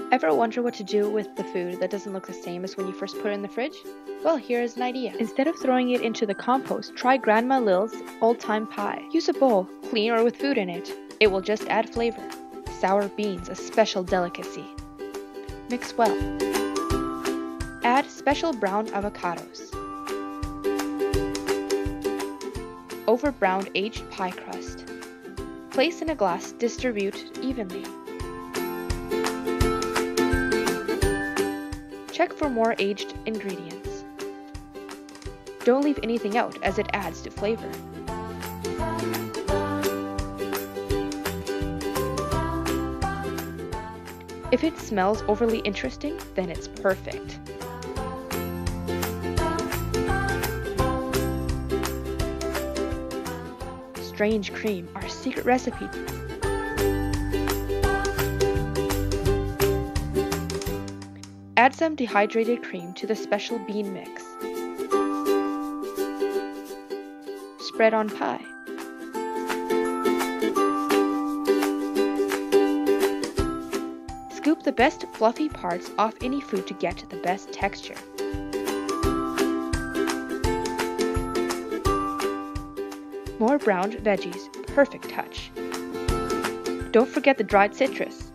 Ever wonder what to do with the food that doesn't look the same as when you first put it in the fridge? Well, here is an idea. Instead of throwing it into the compost, try Grandma Lil's old-time pie. Use a bowl, clean or with food in it. It will just add flavor. Sour beans, a special delicacy. Mix well. Add special brown avocados. Over browned aged pie crust. Place in a glass, distribute evenly. Check for more aged ingredients. Don't leave anything out as it adds to flavor. If it smells overly interesting, then it's perfect. Strange cream, our secret recipe. Add some dehydrated cream to the special bean mix. Spread on pie. Scoop the best fluffy parts off any food to get the best texture. More browned veggies, perfect touch. Don't forget the dried citrus.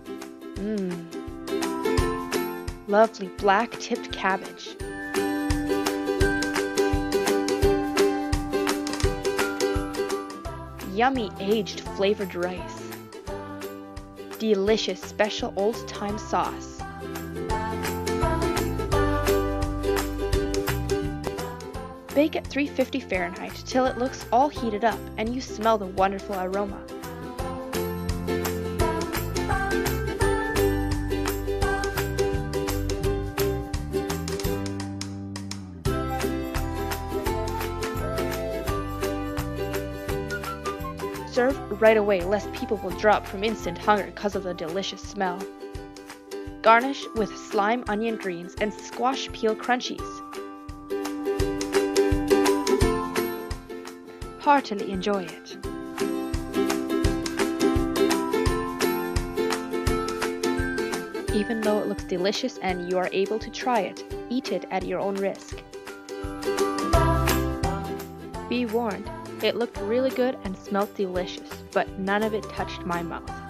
Lovely black tipped cabbage. Yummy aged flavored rice. Delicious special old-time sauce. Bake at 350 Fahrenheit till it looks all heated up and you smell the wonderful aroma. Serve right away lest people will drop from instant hunger because of the delicious smell. Garnish with slime onion greens and squash peel crunchies. Heartily enjoy it. Even though it looks delicious and you are able to try it, eat it at your own risk. Be warned, it looked really good and smelled delicious, but none of it touched my mouth.